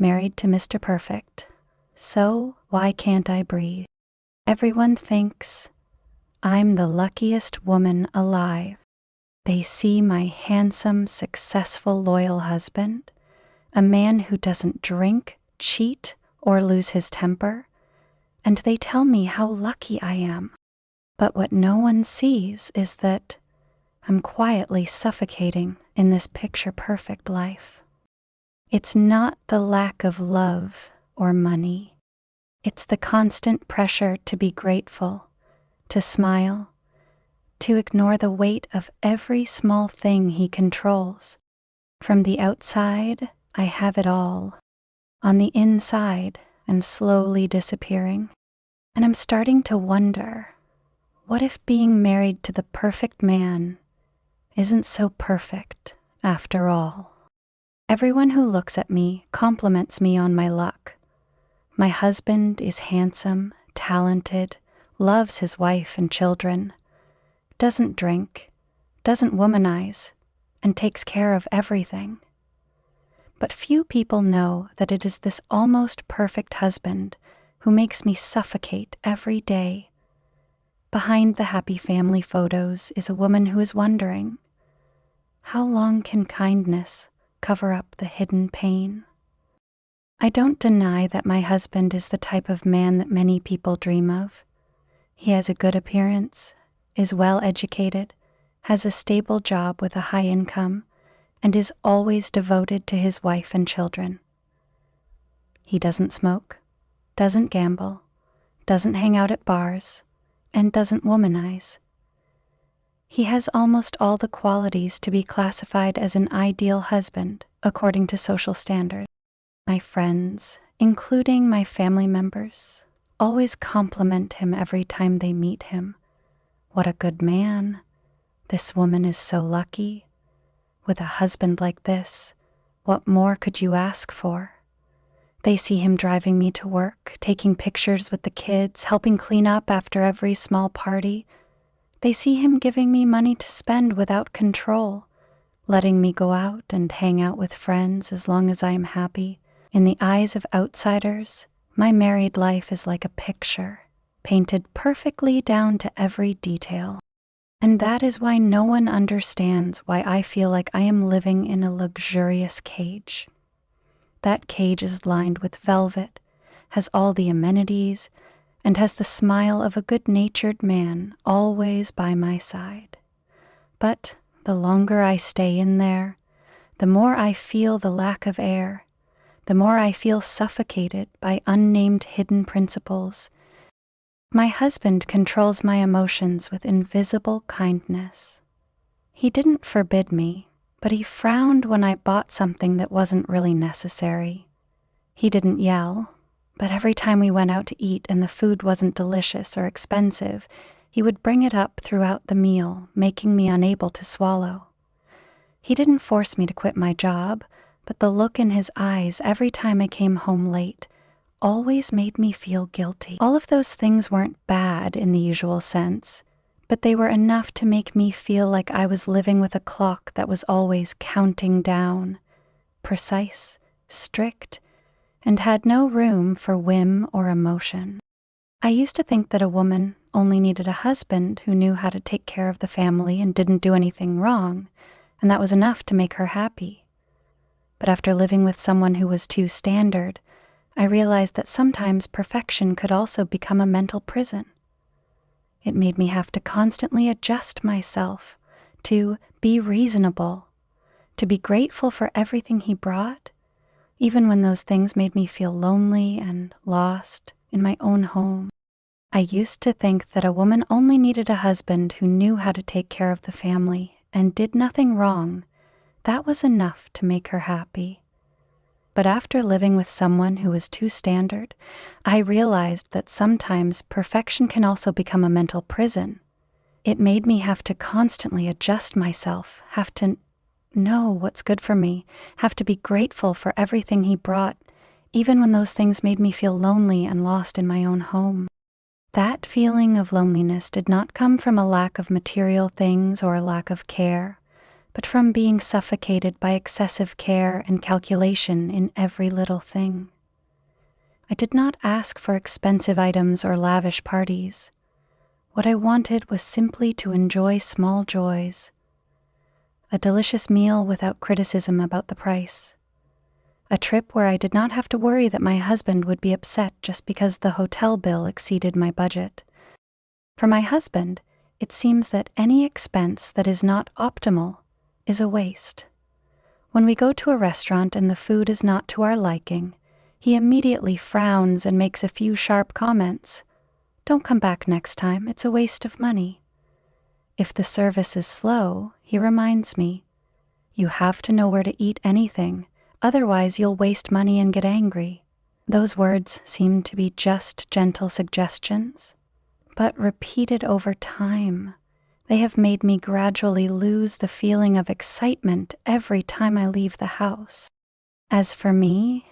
married to Mr. Perfect. So why can't I breathe? Everyone thinks I'm the luckiest woman alive. They see my handsome, successful, loyal husband, a man who doesn't drink, cheat, or lose his temper, and they tell me how lucky I am. But what no one sees is that I'm quietly suffocating in this picture-perfect life. It's not the lack of love or money. It's the constant pressure to be grateful, to smile, to ignore the weight of every small thing he controls. From the outside, I have it all. On the inside, I'm slowly disappearing. And I'm starting to wonder, what if being married to the perfect man isn't so perfect after all? Everyone who looks at me compliments me on my luck. My husband is handsome, talented, loves his wife and children, doesn't drink, doesn't womanize, and takes care of everything. But few people know that it is this almost perfect husband who makes me suffocate every day. Behind the happy family photos is a woman who is wondering, how long can kindness cover up the hidden pain? I don't deny that my husband is the type of man that many people dream of. He has a good appearance, is well educated, has a stable job with a high income, and is always devoted to his wife and children. He doesn't smoke, doesn't gamble, doesn't hang out at bars, and doesn't womanize. He has almost all the qualities to be classified as an ideal husband according to social standards. My friends, including my family members, always compliment him every time they meet him. What a good man. This woman is so lucky. With a husband like this, what more could you ask for? They see him driving me to work, taking pictures with the kids, helping clean up after every small party. They see him giving me money to spend without control, letting me go out and hang out with friends as long as I am happy. In the eyes of outsiders, my married life is like a picture, painted perfectly down to every detail. And that is why no one understands why I feel like I am living in a luxurious cage. That cage is lined with velvet, has all the amenities, and has the smile of a good-natured man always by my side. But the longer I stay in there, the more I feel the lack of air, the more I feel suffocated by unnamed hidden principles. My husband controls my emotions with invisible kindness. He didn't forbid me, but he frowned when I bought something that wasn't really necessary. He didn't yell, but every time we went out to eat and the food wasn't delicious or expensive, he would bring it up throughout the meal, making me unable to swallow. He didn't force me to quit my job, but the look in his eyes every time I came home late always made me feel guilty. All of those things weren't bad in the usual sense, but they were enough to make me feel like I was living with a clock that was always counting down, precise, strict, and had no room for whim or emotion. I used to think that a woman only needed a husband who knew how to take care of the family and didn't do anything wrong, and that was enough to make her happy. But after living with someone who was too standard, I realized that sometimes perfection could also become a mental prison. It made me have to constantly adjust myself, to be reasonable, to be grateful for everything he brought, even when those things made me feel lonely and lost in my own home. I used to think that a woman only needed a husband who knew how to take care of the family and did nothing wrong. That was enough to make her happy. But after living with someone who was too standard, I realized that sometimes perfection can also become a mental prison. It made me have to constantly adjust myself, have to know what's good for me, have to be grateful for everything he brought, even when those things made me feel lonely and lost in my own home. That feeling of loneliness did not come from a lack of material things or a lack of care, but from being suffocated by excessive care and calculation in every little thing. I did not ask for expensive items or lavish parties. What I wanted was simply to enjoy small joys. A delicious meal without criticism about the price. A trip where I did not have to worry that my husband would be upset just because the hotel bill exceeded my budget. For my husband, it seems that any expense that is not optimal is a waste. When we go to a restaurant and the food is not to our liking, he immediately frowns and makes a few sharp comments. "Don't come back next time, it's a waste of money." If the service is slow, he reminds me, "You have to know where to eat anything, otherwise you'll waste money and get angry." Those words seem to be just gentle suggestions, but repeated over time, they have made me gradually lose the feeling of excitement every time I leave the house. As for me,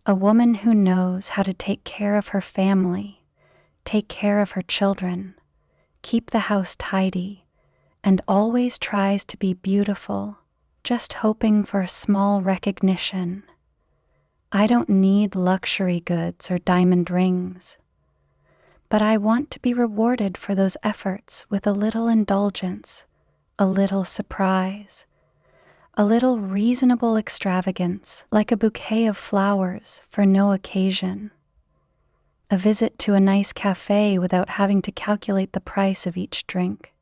a woman who knows how to take care of her family, take care of her children, keep the house tidy, and always tries to be beautiful, just hoping for a small recognition. I don't need luxury goods or diamond rings, but I want to be rewarded for those efforts with a little indulgence, a little surprise, a little reasonable extravagance, like a bouquet of flowers for no occasion. A visit to a nice cafe without having to calculate the price of each drink.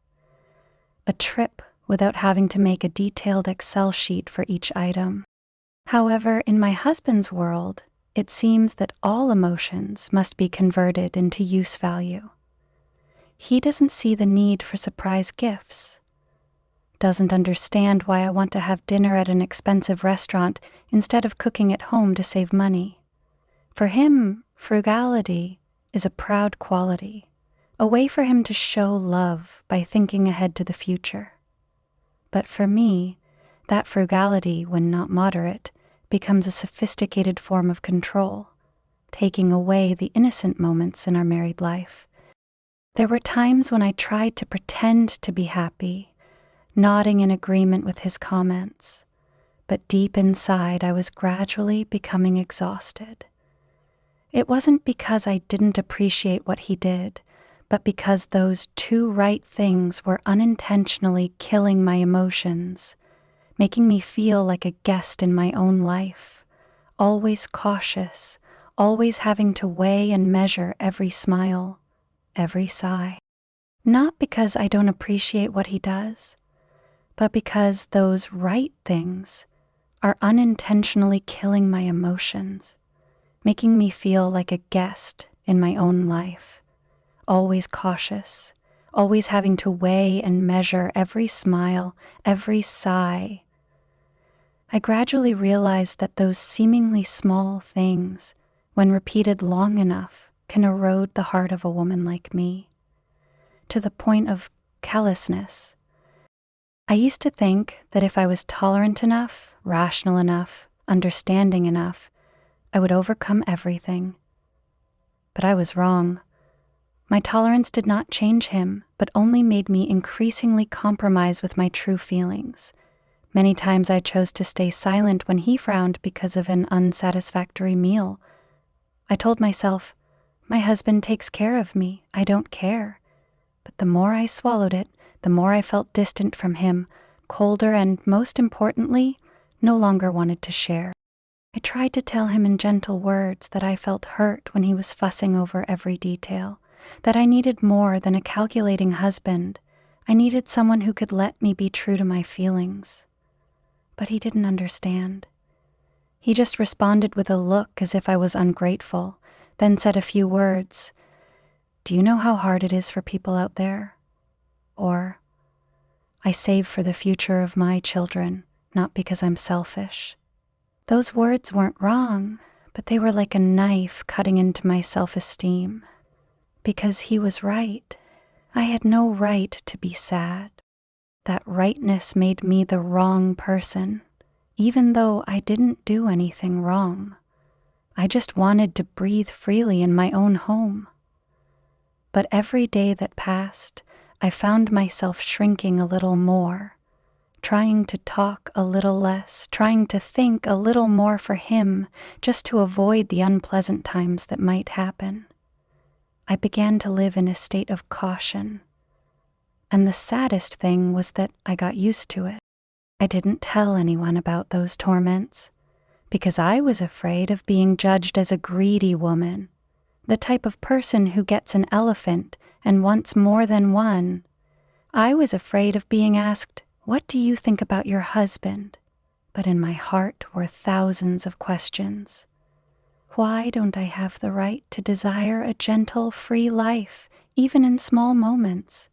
A trip without having to make a detailed Excel sheet for each item. However, in my husband's world, it seems that all emotions must be converted into use value. He doesn't see the need for surprise gifts, doesn't understand why I want to have dinner at an expensive restaurant instead of cooking at home to save money. For him, frugality is a proud quality, a way for him to show love by thinking ahead to the future. But for me, that frugality, when not moderate, becomes a sophisticated form of control, taking away the innocent moments in our married life. There were times when I tried to pretend to be happy, nodding in agreement with his comments, but deep inside I was gradually becoming exhausted. It wasn't because I didn't appreciate what he did, but because those two right things were unintentionally killing my emotions, making me feel like a guest in my own life, always cautious, always having to weigh and measure every smile, every sigh. Not because I don't appreciate what he does, but because those right things are unintentionally killing my emotions, making me feel like a guest in my own life, always cautious, always having to weigh and measure every smile, every sigh. I gradually realized that those seemingly small things, when repeated long enough, can erode the heart of a woman like me, to the point of callousness. I used to think that if I was tolerant enough, rational enough, understanding enough, I would overcome everything. But I was wrong. My tolerance did not change him, but only made me increasingly compromise with my true feelings. Many times I chose to stay silent when he frowned because of an unsatisfactory meal. I told myself, my husband takes care of me, I don't care. But the more I swallowed it, the more I felt distant from him, colder, and most importantly, no longer wanted to share. I tried to tell him in gentle words that I felt hurt when he was fussing over every detail, that I needed more than a calculating husband. I needed someone who could let me be true to my feelings. But he didn't understand. He just responded with a look as if I was ungrateful, then said a few words. "Do you know how hard it is for people out there?" Or, "I save for the future of my children, not because I'm selfish." Those words weren't wrong, but they were like a knife cutting into my self-esteem. Because he was right. I had no right to be sad. That rightness made me the wrong person, even though I didn't do anything wrong. I just wanted to breathe freely in my own home. But every day that passed, I found myself shrinking a little more, trying to talk a little less, trying to think a little more for him, just to avoid the unpleasant times that might happen. I began to live in a state of caution. And the saddest thing was that I got used to it. I didn't tell anyone about those torments, because I was afraid of being judged as a greedy woman, the type of person who gets an elephant and wants more than one. I was afraid of being asked, "What do you think about your husband?" But in my heart were thousands of questions. Why don't I have the right to desire a gentle, free life, even in small moments?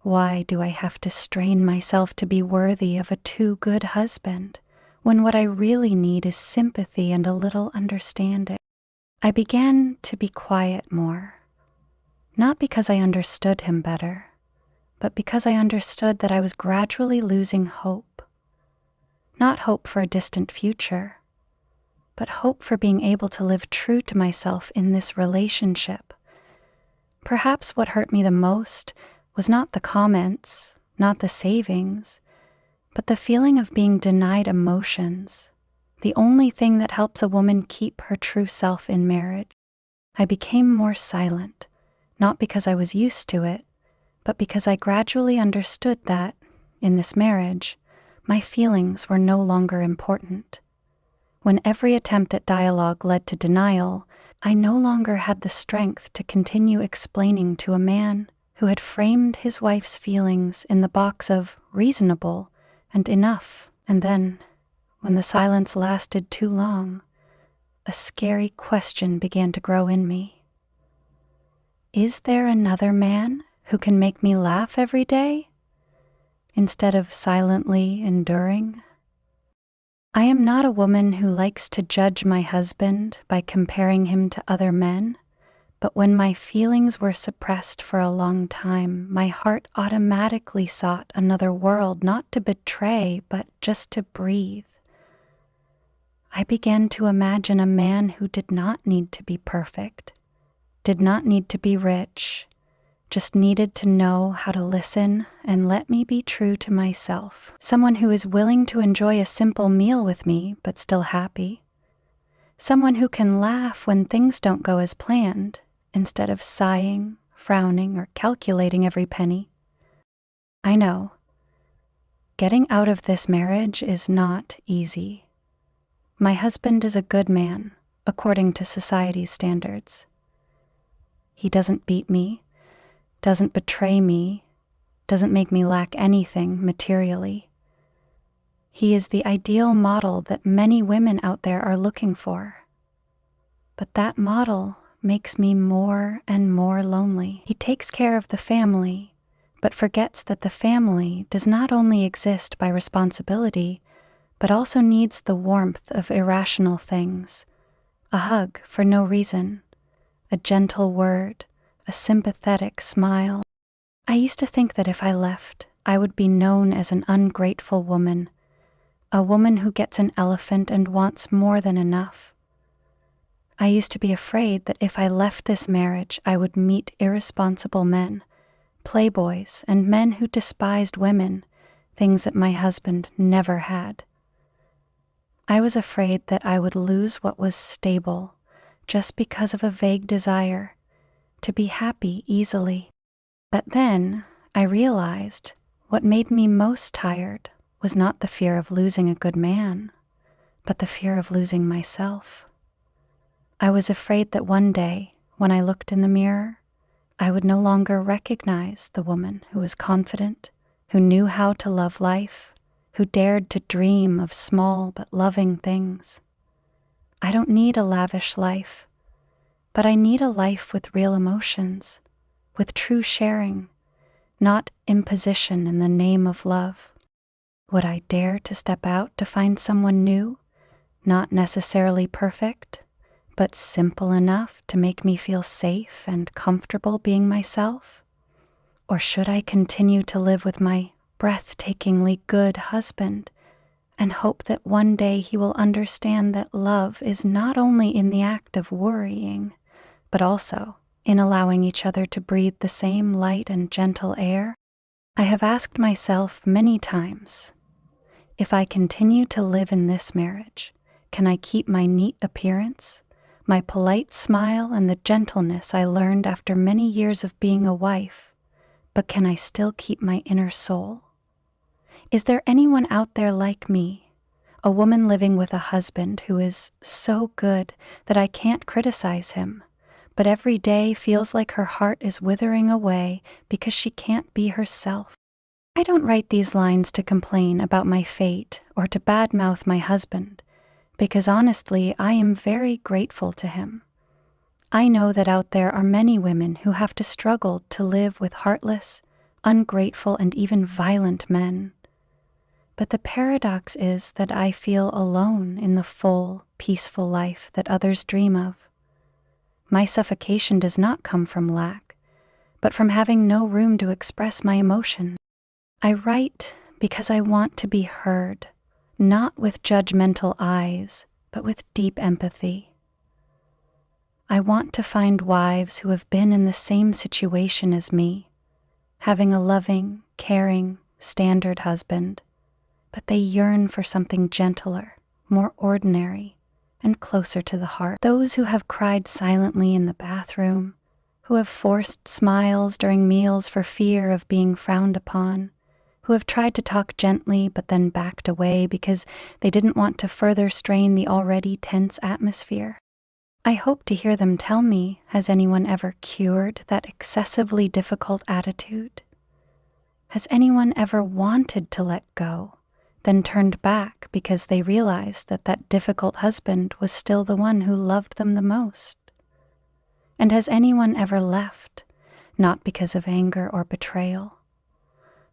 Why do I have to strain myself to be worthy of a too good husband, when what I really need is sympathy and a little understanding? I began to be quiet more, not because I understood him better, but because I understood that I was gradually losing hope. Not hope for a distant future, but hope for being able to live true to myself in this relationship. Perhaps what hurt me the most was not the comments, not the savings, but the feeling of being denied emotions, the only thing that helps a woman keep her true self in marriage. I became more silent, not because I was used to it, but because I gradually understood that, in this marriage, my feelings were no longer important. When every attempt at dialogue led to denial, I no longer had the strength to continue explaining to a man who had framed his wife's feelings in the box of reasonable and enough. And then, when the silence lasted too long, a scary question began to grow in me. Is there another man who can make me laugh every day, instead of silently enduring? I am not a woman who likes to judge my husband by comparing him to other men, but when my feelings were suppressed for a long time, my heart automatically sought another world, not to betray, but just to breathe. I began to imagine a man who did not need to be perfect, did not need to be rich, just needed to know how to listen and let me be true to myself. Someone who is willing to enjoy a simple meal with me, but still happy. Someone who can laugh when things don't go as planned, instead of sighing, frowning, or calculating every penny. I know, getting out of this marriage is not easy. My husband is a good man, according to society's standards. He doesn't beat me, doesn't betray me, doesn't make me lack anything materially. He is the ideal model that many women out there are looking for. But that model makes me more and more lonely. He takes care of the family, but forgets that the family does not only exist by responsibility, but also needs the warmth of irrational things, a hug for no reason, a gentle word, a sympathetic smile. I used to think that if I left, I would be known as an ungrateful woman, a woman who gets an elephant and wants more than enough. I used to be afraid that if I left this marriage, I would meet irresponsible men, playboys, and men who despised women, things that my husband never had. I was afraid that I would lose what was stable just because of a vague desire to be happy easily. But then I realized what made me most tired was not the fear of losing a good man, but the fear of losing myself. I was afraid that one day, when I looked in the mirror, I would no longer recognize the woman who was confident, who knew how to love life, who dared to dream of small but loving things. I don't need a lavish life, but I need a life with real emotions, with true sharing, not imposition in the name of love. Would I dare to step out to find someone new, not necessarily perfect, but simple enough to make me feel safe and comfortable being myself? Or should I continue to live with my breathtakingly good husband and hope that one day he will understand that love is not only in the act of worrying, but also in allowing each other to breathe the same light and gentle air? I have asked myself many times, If I continue to live in this marriage, can I keep my neat appearance, my polite smile, and the gentleness I learned after many years of being a wife, but can I still keep my inner soul? Is there anyone out there like me, a woman living with a husband who is so good that I can't criticize him, but every day feels like her heart is withering away because she can't be herself? I don't write these lines to complain about my fate or to badmouth my husband, because honestly, I am very grateful to him. I know that out there are many women who have to struggle to live with heartless, ungrateful, and even violent men. But the paradox is that I feel alone in the full, peaceful life that others dream of. My suffocation does not come from lack, but from having no room to express my emotion. I write because I want to be heard, not with judgmental eyes, but with deep empathy. I want to find wives who have been in the same situation as me, having a loving, caring, standard husband, but they yearn for something gentler, more ordinary, and closer to the heart. Those who have cried silently in the bathroom, who have forced smiles during meals for fear of being frowned upon, who have tried to talk gently but then backed away because they didn't want to further strain the already tense atmosphere. I hope to hear them tell me, has anyone ever cured that excessively difficult attitude? Has anyone ever wanted to let go, then turned back because they realized that that difficult husband was still the one who loved them the most? And has anyone ever left, not because of anger or betrayal,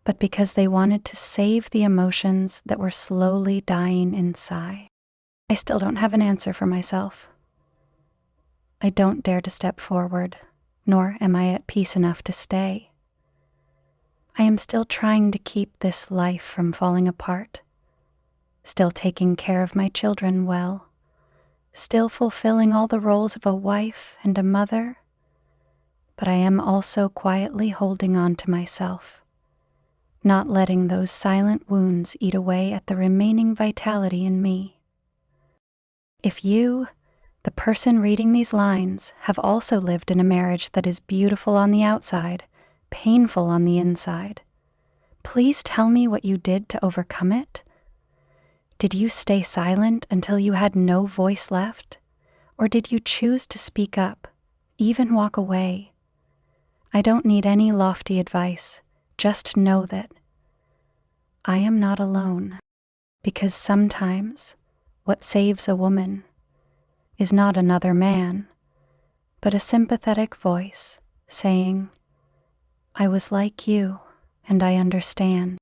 but because they wanted to save the emotions that were slowly dying inside? I still don't have an answer for myself. I don't dare to step forward, nor am I at peace enough to stay. I am still trying to keep this life from falling apart, still taking care of my children well, still fulfilling all the roles of a wife and a mother, but I am also quietly holding on to myself, not letting those silent wounds eat away at the remaining vitality in me. If you, the person reading these lines, have also lived in a marriage that is beautiful on the outside, painful on the inside, please tell me what you did to overcome it. Did you stay silent until you had no voice left? Or did you choose to speak up, even walk away? I don't need any lofty advice, just know that I am not alone, because sometimes what saves a woman is not another man, but a sympathetic voice saying, I was like you, and I understand.